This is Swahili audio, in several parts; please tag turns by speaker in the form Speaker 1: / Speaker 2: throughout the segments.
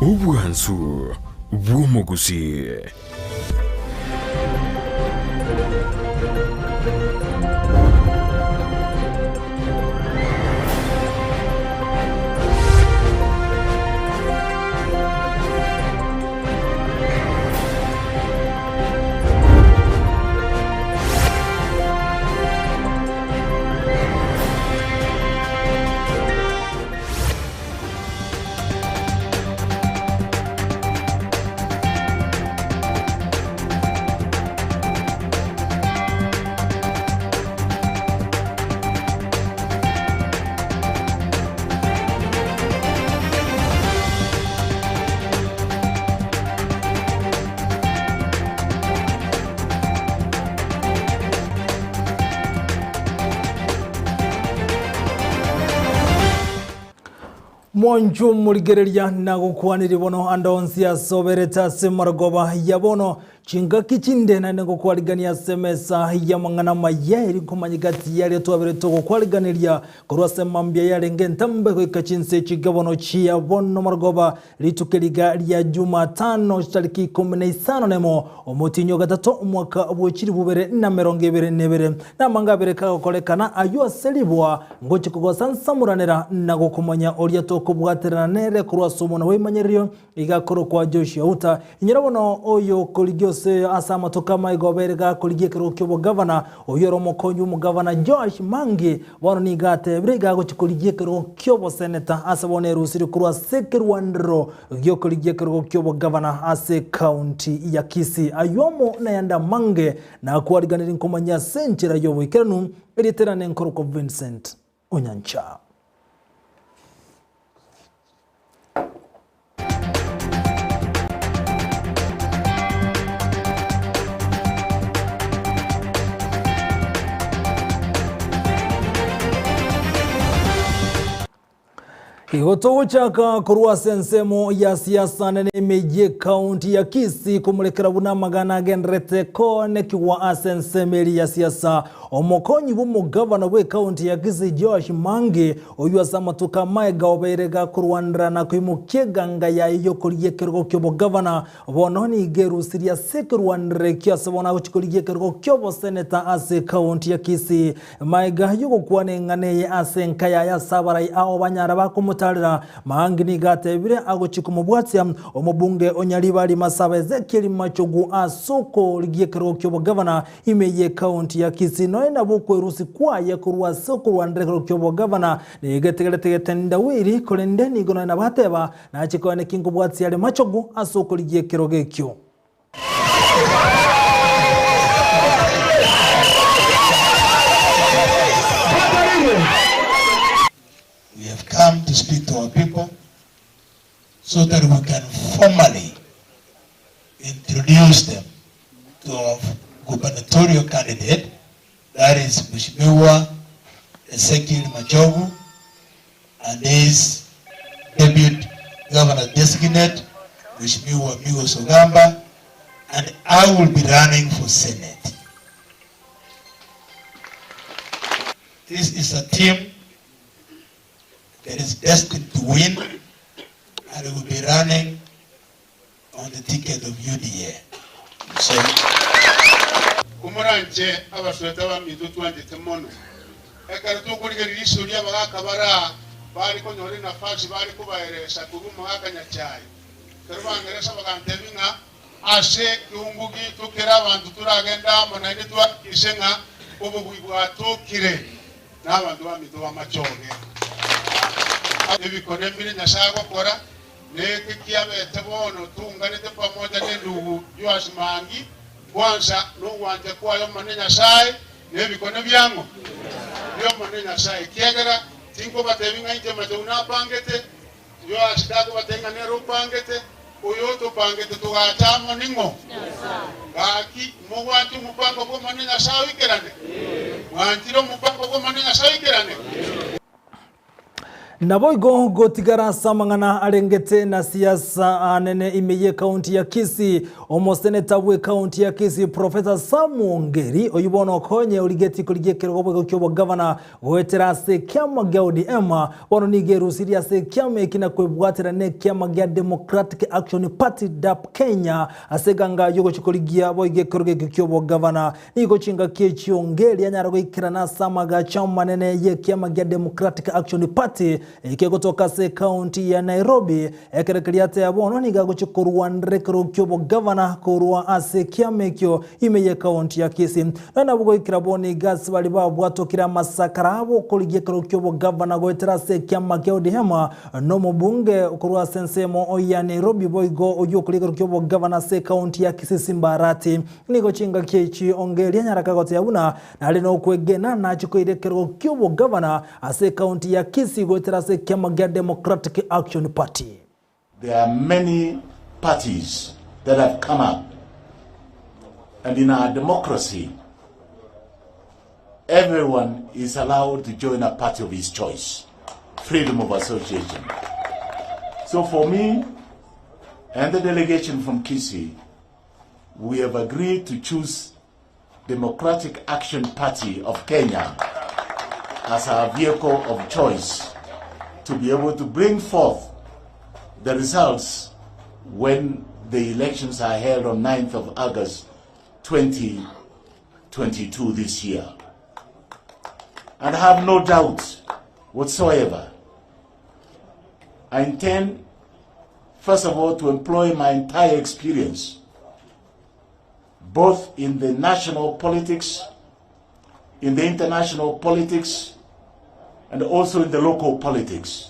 Speaker 1: Ubwansu bw'omuguzi. Monju muligereria na gukwaniri bono andonsi asobereta semargoba yabono chinga kichinde na nego kwaligania semesa ya mangana mayeri kumanyigati yale twabere to kwaliganiria korwase mambya yale ngentambe ko ikachinse chigabono chia bono margoba litukeliga lya Jumatano tariki 15 nemo omutinyo gatatu umwaka obwekiri bubere na merongebere nebere na mangabere ka kolekana ayo selibwa ngochi kugosa samuranera na gukomanya oria to kubwaterana nere kurwase umuntu wemanyerio igakoro kwa Joshua uta inyirabono oyo koligiose asama tokama igoberega kuligekero kyo governor oyo romokonyu mugavana Josh Mangi bono nigate brega go chikuligekero kyo senator asabone rusiri kurwa sekerwandro gyo kuligekero kyo governor ase county ya Kisii ayomo na yanda mange na kuwaliganira nkomanya senchira yobo ikeranu eriterane nkoroko Vincent Onyancha. Ihoto chaka kurwa sensemo ya siasa nene meje county ya Kisii kumulekera bunamagana genrete kone kiwa asensemeri ya siasa omokonyi bumu governor we county ya Kisii Josh Mangi oyu asama tukamaiga oberega kurwandra na kwimukeganga ya iyo kuliyekergo kyobo governor bononi geru siria sekurwandre kyasabona kuliyekergo kyobo senator ase county ya Kisii maiga yugo kwane ngane asenkaya ya sabarai ao banyara bakumu mahangini gatebire agochikumubwatya omubunge onyalibali Masaba Ezekiel Machogu asoko ligekero kyobo governor imeye county ya Kisii noena bukwerusi kwaye kurwa soko rwandrekero kyobo governor negetegeretegete ndawiri kolendeni gono na bateba na chikone kingubwatya ale Machogu asoko ligekero gekyo.
Speaker 2: We have come to speak to our people so that we can formally introduce them to our gubernatorial candidate, that is Mheshimiwa Ezekiel Machogu, and his deputy governor designate, Mheshimiwa Migo Sogamba, and I will be running for Senate. This is a team that is destined to win, and it will be running on the ticket of UDA. So,
Speaker 3: Kumuranje abasweta bamidu twandite mono ekaratu kuligeri isuriya bagakabara bari ko nyore na fashi bari kubayeresha kugumu akanyacyayi karubangeresa bagantebinga ashe kiungugi tukira abantu turagenda monane twakisenga ubugwibwa tukire n'abantu bamidu bamachoge ebikone mbili nyashaka kora neke kiabete bono tunganete pamoja n'endugu Josh Mangi kwanza n'uwanje kwayo manenya sai nebikone byango byo manenya sai kiagera tinko batebinga ite matuna pangete Josh dako batenga nero pangete uyo to pangete tugatamo ningo baki mugwanti mupango ko manenya sai kerane wantiro mupango ko manenya sai kerane.
Speaker 1: Naboigo gotigara samangana arengete na siasa anene imeye kaunti ya Kisii omoseneta we kaunti ya Kisii Professor Samu Ngeri oyibono konye oligeti kuligekerwa bwo governor wetera se kyama gaudi ema wono nigeru siria se kyama ikina kwebwatira ne kyama gya Democratic Action Party DAP Kenya aseganga yogo chikoligia boigekerwa bwo governor niko chinga kechi Ngeri anyarago ikirana samaga chama nene ye kyama gya Democratic Action Party ike kutoka se county ya Nairobi ekerekeliate abono niga guchikorwa ndrekero kyobo governor korwa ase kyamekyo imeye county ya Kisii na bugo ikiraboni gas bali babwatokira masakara abo kuligekero kyobo governor goetera se kyamakyo dihema no mubunge korwa sensemo ya Nairobi boigo oyo kuligekero kyobo governor se county ya Kisii Simbarati nigo chinga kechi Ongeri nyaraka gote yabuna na alino kwegena na chikoirekero kyobo governor ase county ya Kisii goetera se Kyamaga Democratic Action Party.
Speaker 4: There are many parties that have come up, and in our democracy, everyone is allowed to join a party of his choice, freedom of association. So for me and the delegation from Kisii, we have agreed to choose Democratic Action Party of Kenya as our vehicle of choice to be able to bring forth the results when the elections are held on 9th of August 2022 this year. And I have no doubt whatsoever. I intend, first of all, to employ my entire experience, both in the national politics, in the international politics, and also in the local politics,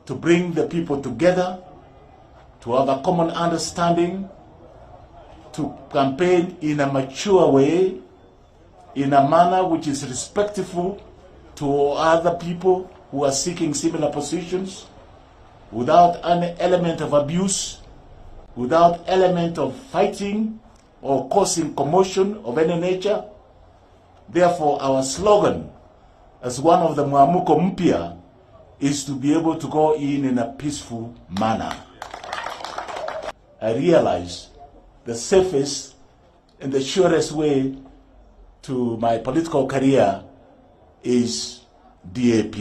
Speaker 4: to bring the people together, to have a common understanding, to campaign in a mature way, in a manner which is respectful to other people who are seeking similar positions, without an element of abuse, without element of fighting or causing commotion of any nature. Therefore, our slogan as one of the Mwamuko Mpya is to be able to go in a peaceful manner. I realize the safest and the surest way to my political career is DAP.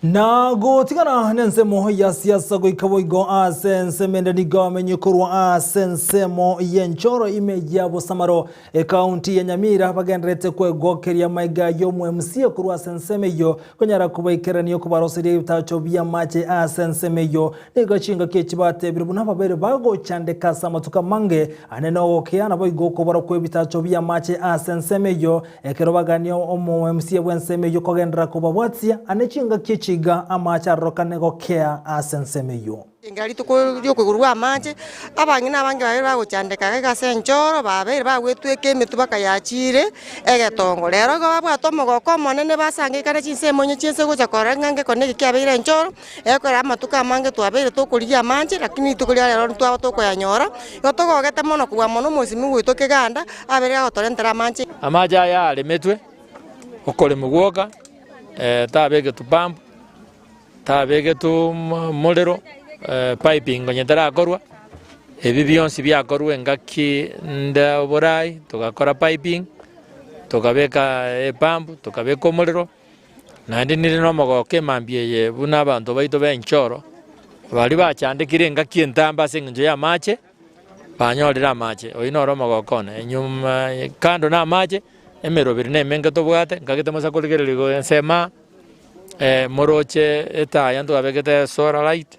Speaker 1: Na gotigana nensemo ya siasa goikaboigo asensemende nigamenye kurwa asensemo yenchoro imeja bosamaro county ya Nyamira bagendrete kwegokeria maiga yo MC kurwa asensemeyo konyara kubaikeraniyo kubarosiri utacho bya mache asensemeyo nigachinga kechibate biribuna babere bago chandeka samatuka mange aneno okeana boigo kubara kwebitacho bya mache asensemeyo ekerobaganyo omo MC wensemeyo kogendra kubabwatsia anechinga kechi amacha rokanego kea asensemeyo
Speaker 5: ngali tuko kugurwa manje abangina abange babe baguchandeka gasenchoro babe bagwetweke mitubaka yachire egetongo lero go babwa tomogoko monene basangikana chinsemo nyinse gocha korangange konege kiabire enchoro ekora matuka mange twabere tukulia manje lakini tukulia lero ntwa toko yanyora gotogogete mono kuwa mono musimi gwitoke ganda abere gotorentera manje
Speaker 6: amaja ya lemetwe okole mugoka tabege tupampu tabege tu molero piping ngonyetara korwa ebi byonsi byakorwa ngaki nda borai tugakora piping tukabeka pump tukabeka omuliro nandi niri no mogoke mambie ye buna abantu baito benchoro bali bachandikire ngaki entamba sinjo ya mache banyorira mache oinoro mogokone enyuma kando na mache emerobiri nemenge tobwate ngagite mosakuligererigo ensema moroche eta yandu abegete solar light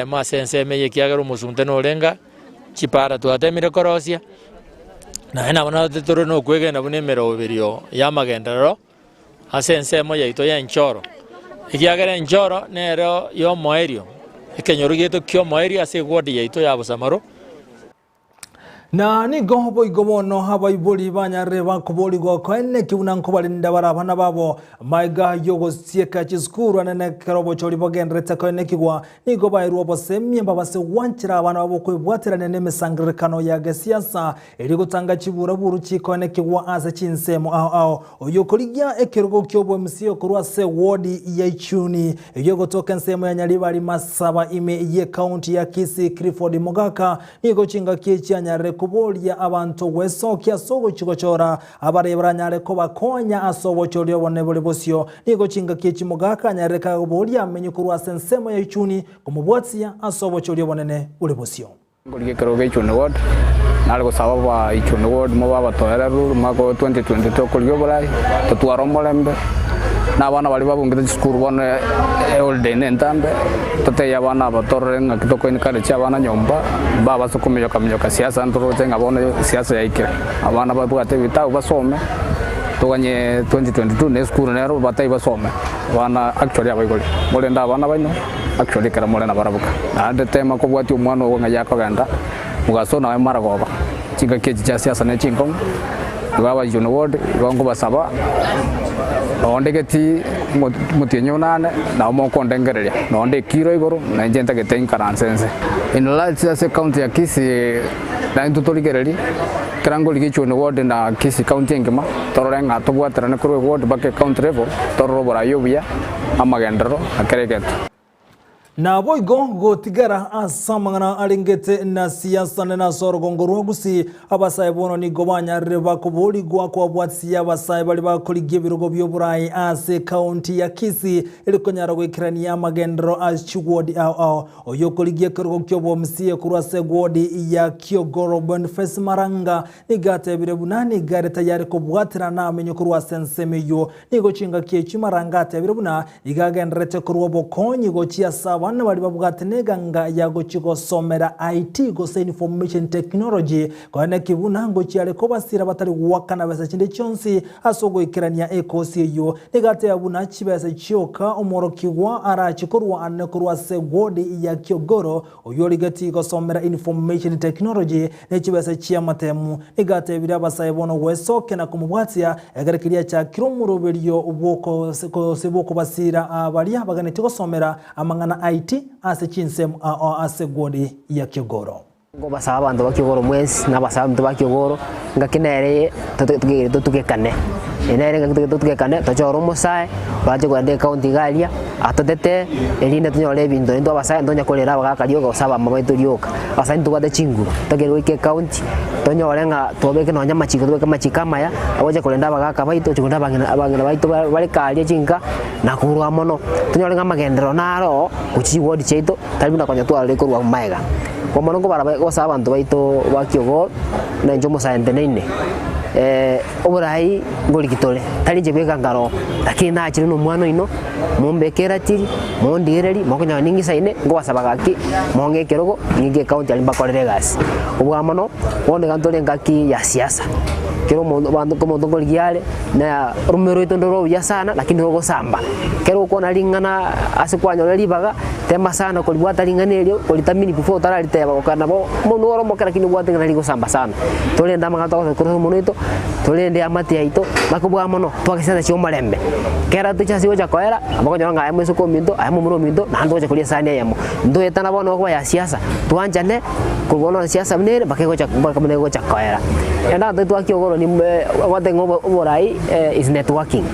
Speaker 6: masense meye kiagero musunte no lenga chipara tu atemire korosia na ena bona tetoro no kwege na bune merobirio ya magendero asense moya ito ya enchoro ikiagera enchoro nero yo moerio ikenyorugeto kyo moerio ase godi ya ito ya busamaro
Speaker 1: Na nigo boigo bono abaibuli banyare bakubuligwa kwene kiuna nkubalinda barabana babo maiga yogo sieka chiskuru anene kerobo choli bogendrete kwene kigwa nigo bairwo bosemye babase wanchira abana babo kwibwatira nene misangirikano ya gesiasa eri gutanga chibura buru chikone kigwa ase chinsemo ao oyokoligia ekerogo kyobwe msio kurwa se wodi ya Ichuni yogo toka nsemo ya Nyalibali masaba ime ye county ya Kisii Clifford Mogaka nigo chinga kichi anyare kubolia abantu wesokia sogo chikochora abarebra nyare ko bakonya asobo cholyo bone bole bosio nigo chinga kichi Mogaka nyare ka kubolia amenye kurwa sensemo ya Ichuni kumubwatsia asobo cholyo bonene bole bosio
Speaker 7: ngoliye keroge Ichuni ward nalgo sababa Ichuni ward mo baba toera ruru mako 2022 kolyo bolai tutwaro molembe na bana bali babungite school bone all day nentambe tote ya bana batorre ngakitoko ni kale cha bana nyomba baba sokumeyo kamyoka siasa ndoro tenga bone siasa yaikira abana babwate bitao basome toganye 2022 ne school nero batai basome bana actually abaigoli molenda bana banyo actually kara molena barabuka ande tema ko bwati umwana wo ngayako ganda mugasona mara goba chinga keji cha siasa ne chingong baba Ichuni ward bango basaba onde geti mutinyo nane na mo kondengereria no onde kiro igoro na njenta geten karansense in large county ya Kisii na intutorigereri krango ligi Ichuni ward na Kisii county ngima tororenga tobwatera ne kuru ward bake county level tororo bora yobia amagendero akeregeto
Speaker 1: na boigo gotigara asamangana alingete na siasa na sorogongoro gusi abasaye bono ni gobanya reba kubuli gwa kwa bwatsia abasaye bali bakoligie birogo byoburai ase county ya Kisii ilikonyara gwikirania magendero achugodi ao oyokoligie kerogo kyobo msie kurase gwodi ya Kyogoro Boniface Maranga nigate birebunani gare tayari kubwatira na amenyo kurwase nsemeyo nigo chinga kiechi Maranga ate birebuna igagendrete kurwo bokonyi gochia saba wana bali babwatenega nga yago chiko somera IT go information technology kwane kibuna ngo cyale ko basira batari wakana besa chinde chonsi asogo ikirania ekosi yo negate yabuna chibesa chioka omorokigwa ara chikorwa anekorwa segodi ya Kyogoro oyoligati go somera information technology ne chibesa chia matemu negate bira basayibono wesoke na kumubwatia egarekiria cha kiromurobelyo ubwoko seboko basira abali abagane tiko somera amangana IT ase chinsem ase gwodi ya Kyogoro
Speaker 8: ngo basaba abantu bakyogoro mwezi nabasaba abantu bakyogoro ngakinere tukekane enere tukekane tojoro musae baje gwande county galia atotete elinde tunyole bindo ndo basaya ndonya kolera bagakalioga osaba mabaitu lioka basaya tugade chingu tagerwe ke county tonyole nga tobeke no nyama chiko tobeke machika maya abaje kolenda bagaka baito chikunda bangina baito bali kalia chinga nakurwa mono tonyole nga magendero naro kuchi wodi cheito talibina konya twale kurwa maiga kwa mono ngo barabasaba abantu baito bakyogoro na njomo saenteneine oburai ngolikitole talije bega ngaro lakini na chiri no mwana ino mombekera tiri mondireri mokonya ningi saine ngo basabagaki monge kerogo ningi county alimba kolere gas obwa mono wone gantole ngaki ya siasa kero bandu como ndongoliale na rumero itondoro ya sana lakini rogo samba kero kona lingana asikwanya libaga tema sana kolibwata linganelio kolitamini before taraliteba okana bo monoro mokera kini bwata ngaligo samba sana tolenda mangata ko koro monito tolende amati yaito makubwa mono twakisana chio malembe kera tucha siwo chakoera abakonya nga ayemeso komindo ayemo muro mindo na ndo chakulia sana yemo ndo etana bono kwa ya siasa tuanjane kubono siasa mnere bakego chakumbakamnego chakoera enda ndo Kyogoro ni wate ngobo borai is networking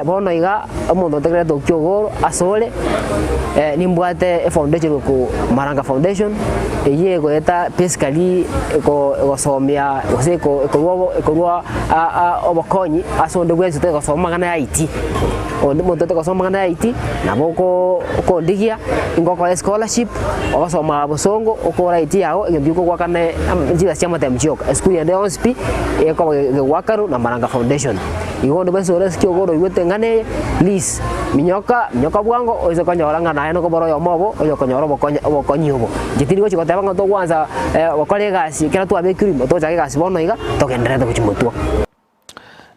Speaker 8: bono iga omondo tegere to Kyogoro asole nimbwate foundation ko Maranga Foundation yego eta pescali ko somia oseko ko obokonyi asonde gwese te ko soma kana IT ondo te ko soma kana IT na boko ko ndigia ingoko scholarship osoma bosongo okora IT yao ngibyuko kwa kana njira cia matemchioka school ya DOSP eko wakaru na Maranga Foundation igondo besore Kyogoro igotengane please minyoka bwango oize konyora na eno ko boro yo mobo oyo konyora bokonyi obo jitiri go chikoteba ngo to kwanza bakole gasi kera tu abekirimo to jage gasi bono iga to kendere to kuchimotwa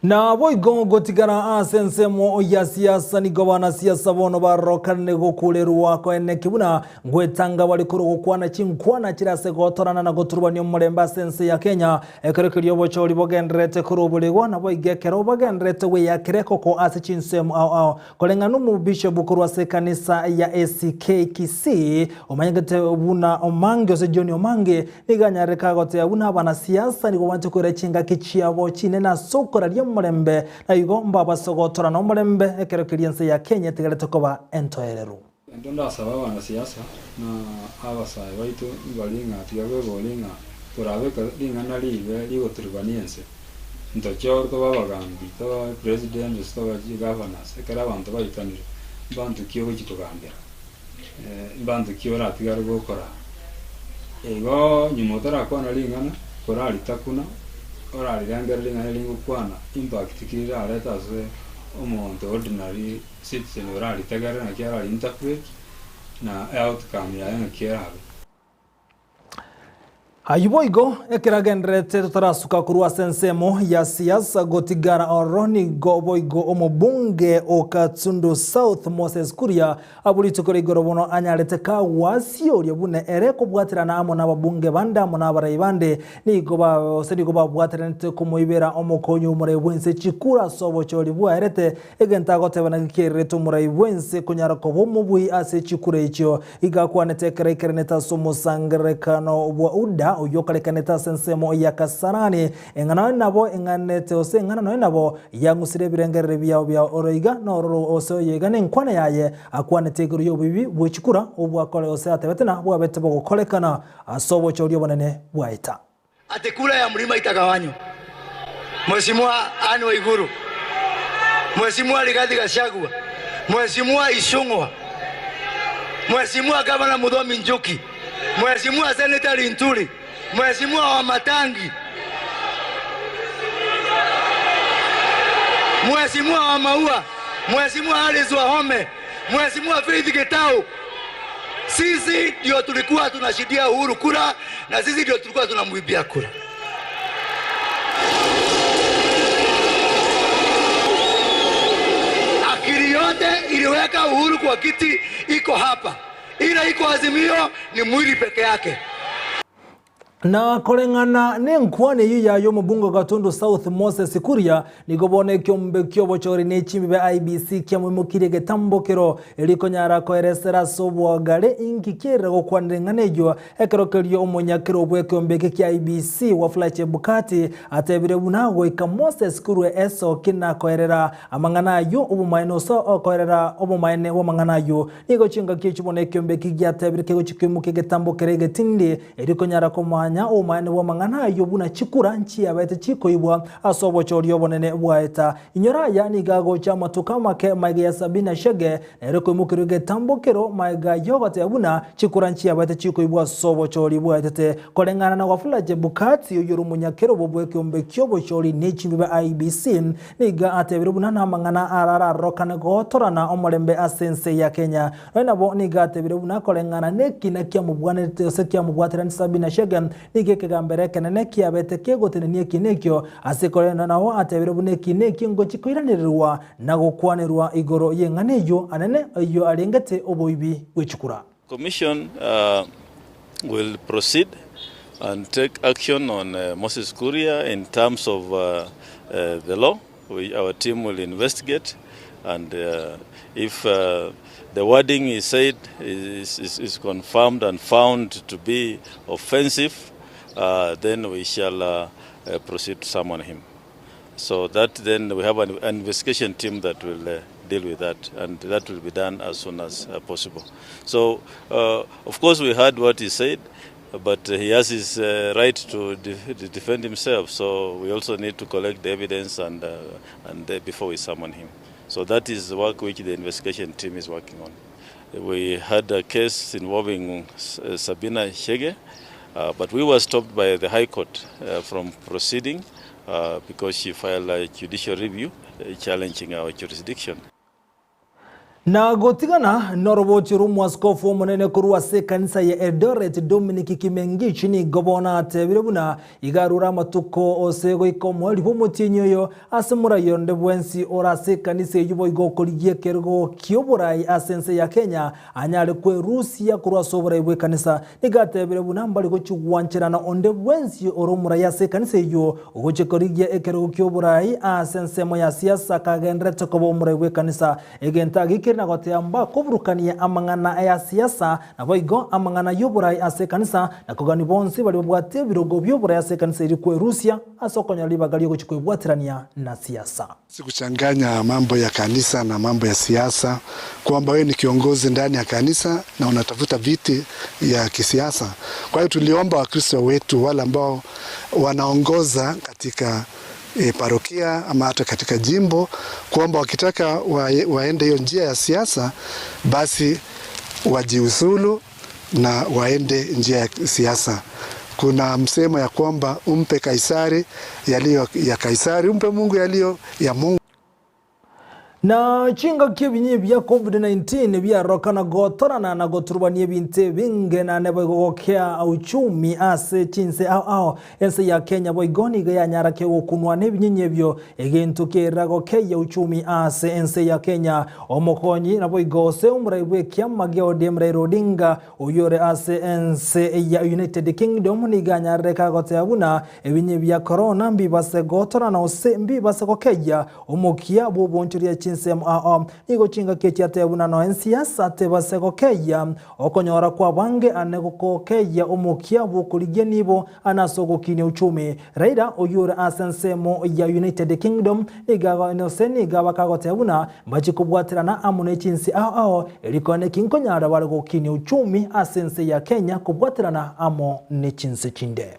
Speaker 1: Na boigo gotigara asensemo ya siasa ni gobana siasa bono barokane gokulerwa ko ene kibuna ngwetanga bali kurugukwana chinkwana kirase gotorana na goturubanya omuremba sense ya Kenya ekerekerio bochori bogendrete kurubuligwa na boigekero bogendrete we yakireko ko ase chinsemo ao kolenganu mu bishop kurwa se kanisa ya ACK Kisii omanyagete buna omange ose John Omange niganyareka gote abuna bana siasa ni gobante kurechinga kichiabo chine na sokora mulembe na yugo mbaba sogotora no mulembe ekerekerio nse ya Kenya tigarete koba entoereru
Speaker 9: ndonda sababa na siasa na abasai baitu balinga tigabe bolinga turabeka linga nalibe ligoturubaniense ntochor ko babagambi to president sto governors ekara abantu baitanire bantu kiyo gikugambira bantu kiyo ratigara gukora ego nyumotara kwana lingana korali takuna orali rangari ngari ngukwana impact kirira aleta ze omuntu ordinary citizen orali tagara na kiara interpret na outcome ya ngakirabe
Speaker 1: Ayuboigo ekeragendrete tutarasuka kurwa sensemo ya siasa gotigara oroni goboigo omobunge okatsundu South Moses Kuria abulitokore gorobono anyarete ka wasio lyabune ereko bwatirana amo nababunge banda amo nabarayibande nigoba osedigoba bwatirante kumoibera omokonyo murayibwense chikura sobo choli bwaerete egenta gotebana kireto murayibwense kunyara ko bomubui ase chikura icho igakwanete kerekereneta somo sangrekano bwa uda uyokalekaneta sensemo ya kasarani engana nabo enganete ose engana no nabo yangusire birengere bya oroiga no oro ose yegane nkwana yaye akwanete guru yobibi bwechikura obwakole ose atebetena bwabete bokolekana asobo choriyo bonene bwaita
Speaker 10: atekula ya mlima itagawanyo Mheshimiwa Anne Waiguru Mheshimiwa Rigathi Gachagua Mheshimiwa Ishungwa Mheshimiwa Gavana Muthomi Njuki Mheshimiwa Senator Linturi Mheshimiwa wa Matangi Mheshimiwa wa Maua Mheshimiwa Alice Wahome Mheshimiwa Faith Getau sisi ndio tulikuwa tunashidia Uhuru kura na sisi ndio tulikuwa tunamwibia kura akili yote iliweka Uhuru kwa kiti iko hapa ila iko Azimio ni mwili peke yake
Speaker 1: na kolengana ne nkwane yayo mubungo gatundu South Moses Kuria nigobone kyombe kyobochori ne chimbe IBC kyamumukire getambokero elikonyara koeresera sobwagale inkikere gokwandenganejo ekerokerio omonyakero bwekyombe kya IBC waflache bukati atebire bunago ika Moses Kurwe eso kina koerera amanganayo obumaino so okoerera obumaine wamanganayo nigochinga kyechibone kyombe kigyatebire kegochikimuke getambokere getindi elikonyara koma omane wa mangana yobuna chikura nchi yabete chikoibwa asobo choriyo bonene bwaeta inyoraya nigago cha matuka make maiga ya Sabina Shege ereko mukirige tambokero maiga yogote yabuna chikura nchi yabete chikoibwa asobo chori bwaete kolengana na wafulaje bukati yorumunyakero bobweke ombe kyobo chori nechimbe IBC niga atebire buna na mangana arara rokane gotorana omolembe asense ya Kenya nabo niga atebire buna kolengana nekina kya mubwane tese kya mubwatira Sabina Shege nigeke gambere kenene kiabete kegotenenie kinekyo asekorena nawo atebire bune kineki ngo chikoiranirwa na gokwanirwa igoro yenganeyo anene yo alengete oboibi wechukura
Speaker 11: Commission will proceed and take action on Moses Kuria in terms of the law. Our team will investigate and if the wording is said is confirmed and found to be offensive, then we shall proceed to summon him. So that then we have an investigation team that will deal with that, and that will be done as soon as possible. So, of course, we heard what he said, but he has his right to defend himself. So we also need to collect the evidence and before we summon him. So that is the work which the investigation team is working on. We had a case involving Sabina Shege, but we were stopped by the High Court from proceeding because she filed a judicial review challenging our jurisdiction.
Speaker 1: Na gotigana norobochi rumu askofu munene kurua se kanisa ya Eldoret Dominic Kimengichi ni gobona tebirebuna igarura matuko osego ikomo libomutinyo yo asemura yonde bwensi ora se kanisa yubo igokoliye kergo kioborai asense ya Kenya anyale kwe Rusia kurua sobora ibwe kanisa nigatebirebuna mbali gochugwanchirana onde bwensi oromura ya se kanisa yo ogochekoriye ekergo kioborai asense mo ya siasa kagendre tokobo mura ibwe kanisa egenta gikira na goteamba kuburukania amangana ya siasa na boigo amangana yoburai ase kanisa na kugani bonsi bali bwate birogo byoburai ase kanisa iri kwe Rusia asokonya libagali gochikwebuatirania na siasa.
Speaker 12: Sikuchanganya mambo ya kanisa na mambo ya siasa, kwamba wewe ni kiongozi ndani ya kanisa na unatafuta viti ya kisiasa. Kwa hiyo tuliomba Wakristo wetu wale ambao wanaongoza katika parokia ama hata katika jimbo kwamba wakitaka waende hiyo njia ya siasa basi wajiusulu na waende njia ya siasa. Kuna msemo ya kwamba umpe Kaisari yaliyo ya Kaisari, umpe Mungu yaliyo ya Mungu.
Speaker 1: Na chinga kibinyi bya COVID-19 bya rokana gotorana na goturubanie binte binge na nebo gokea uchumi ase chinse ao ense ya Kenya boigoni ga yanyara ke okunwa nebinyi byo egentu ke ragokea uchumi ase ense ya Kenya omokonyi na boigose umraibwe kyama ge odemre rodinga oyore ase ense ya United Kingdom ni ganyare ka goteabuna ebinyi bya corona mbibase gotorana ose mbibase gokea omokia bobonchiria chinse nigo chinga kechi tebuna no ensiasa tebasego keya okonyora kwa bange aneko keya omokia bukulige nibo anasogokine uchumi raida oyure asensemo ya United Kingdom igaga inoseni gabakago tebuna bachikubwatirana amune chinsi elikone kinkonyara bari gokine uchumi asense ya Kenya kubwatirana amo ne chinsi chinde.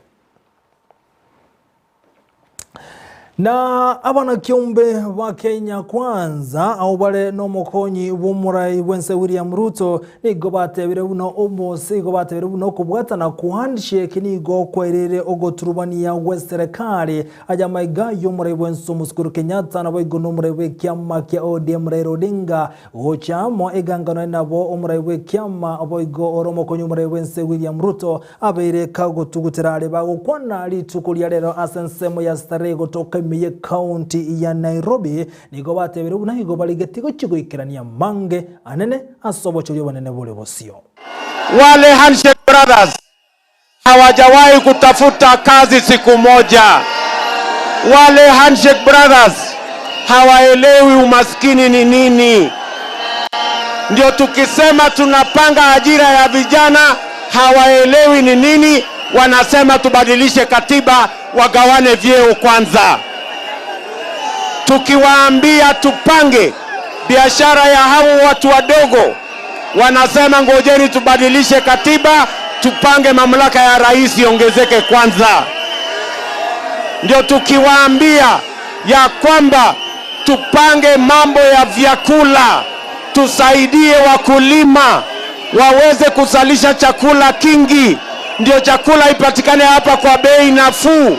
Speaker 1: Na abana kiumbe wa Kenya kwanza au bale no mokonyi bumurai wense William Ruto ni gobatebire buno omosi gobatebire buno kubwata na kuhandshake ni go kwerere ogoturubania weserekali aja maiga yomurai wenso muskuru Kenyatta na boigo no murai we kyama kya ODM Odinga gochamo egangano nabo omurai we kyama boigo oromo konyu murai wense William Ruto abere kago tugutirale bago kwana litukulia lero asensemo ya stare gotoka miye county ya Nairobi nigo batebere unahigo baligetigo chigoikirania mange anene asobocho banene bole bosio.
Speaker 13: Wale handshake brothers hawajawahi kutafuta kazi siku moja. Wale handshake brothers hawaelewi umaskini ni nini. Ndio tukisema tunapanga ajira ya vijana hawaelewi ni nini, wanasema tubadilishe katiba wagawane vyeo kwanza. Tukiwaambia tupange biashara ya hao watu wadogo wanasema ngojeni tubadilishe katiba tupange mamlaka ya rais iongezeke kwanza. Ndio tukiwaambia ya kwamba tupange mambo ya vyakula tusaidie wakulima waweze kuzalisha chakula kingi ndio chakula ipatikane hapa kwa bei nafuu,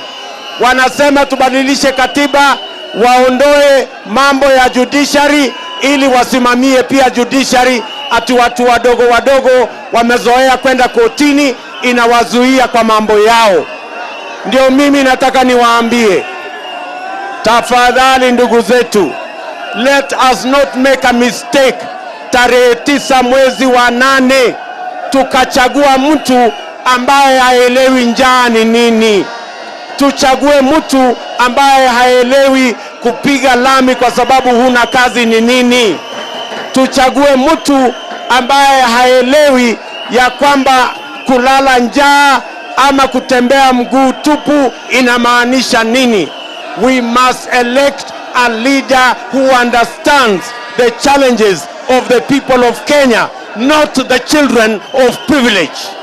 Speaker 13: wanasema tubadilishe katiba waondoe mambo ya judiciary ili wasimamie pia judiciary. Ati watu wadogo wamezoea kwenda kotini inawazuia kwa mambo yao. Ndio mimi nataka niwaambie, tafadhali ndugu zetu, let us not make a mistake. Tarehe 9 mwezi wa 8 tukachagua mtu ambaye haelewi njaa ni nini. Tuchague mtu ambaye haelewi kupiga lami kwa sababu huna kazi ni nini. Tuchague mtu ambaye haelewi ya kwamba kulala njaa ama kutembea mguu tupu inamaanisha nini. We must elect a leader who understands the challenges of the people of Kenya, not the children of privilege.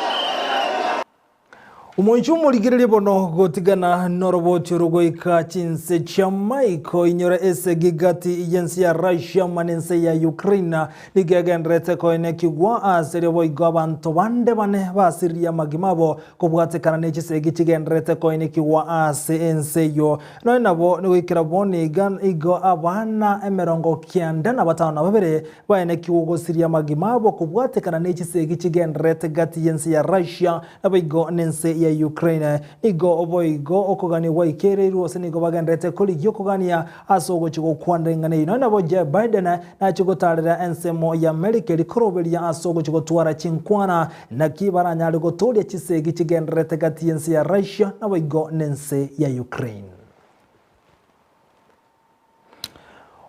Speaker 1: Umonchu muligirire bono gotigana noroboti rugoika chinse chamaiko inyora ese gigati yensi ya Russia manense ya Ukraine ligegendrete koine kigwa asere boigo abantu bande bane basiria magimabo kubwatekana n'ekisege kigendrete koine kigwa ase ense yo no nabo niwikira boni gan igo abana emerongo kyanda na batano babere baine kiwogo siria magimabo kubwatekana n'ekisege kigendrete gati yensi ya Russia abigo nense ya Ukraine igo oboigo okogani waikere ruose nigo bagendrete koli yokogania asogo chigo kwandengane ino nabo Joe Biden na chigo tarira ensemo ya America likorobelia asogo chigo twara chinkwana na kibaranya ligotolia chisegi chigendrete gati yensi ya Russia nabo igo nense ya Ukraine.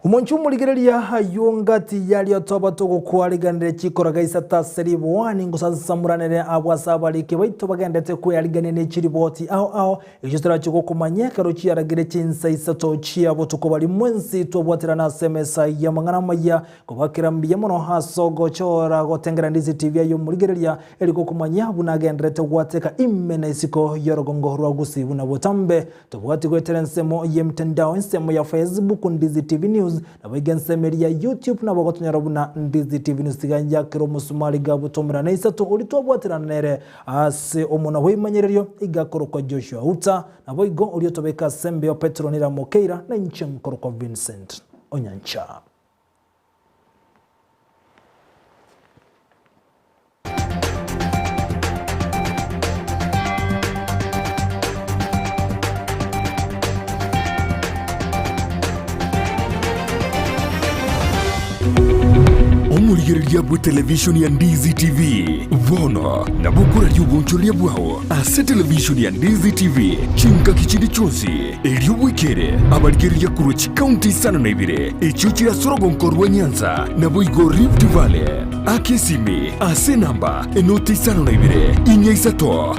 Speaker 1: Umonchu muligereria hayungati yali otoba togo kwaliganire chikoraga isata seribo wani ngusasamuranire abwasabalike baito bagendete kwaliganire chiriboti ao ijitara chiko kumanyeka rochi yaragire chinsa isato chiabo tukobali mwensi tobwatira na semesa ya mangana maya kubakirambiye mono hasogo chora gotengera Ndizi TV yo muligereria eliko kumanyabu na gendete gwateka imena isiko yorogongo rwagusibu na botambe tobwati gweterensemo yemtandao ensemo ya Facebook Ndizi TV News na bagensemeri ya YouTube na bagotonyarabuna Ndizi TV News tiganja kiro musumali gabutomera na isato ulitobwatira nere ase omona wimanyerero igakorokwa Joshua Uta na boigo uliotobeka sembe yo Petronira Mokeira na nchemkorokwa Vincent Onyancha.
Speaker 14: Omurigereria bwe television ya Ndizi TV vono na bukura y'ubunchulia bwao ase television ya Ndizi TV chinga kichindi chonsi elio wikere abaligereria kurochi county sana na ibire echuchira sorogo nkorwa Nyanza na boigo Rift Valley akesimi ase namba enoti sana na ibire inya isato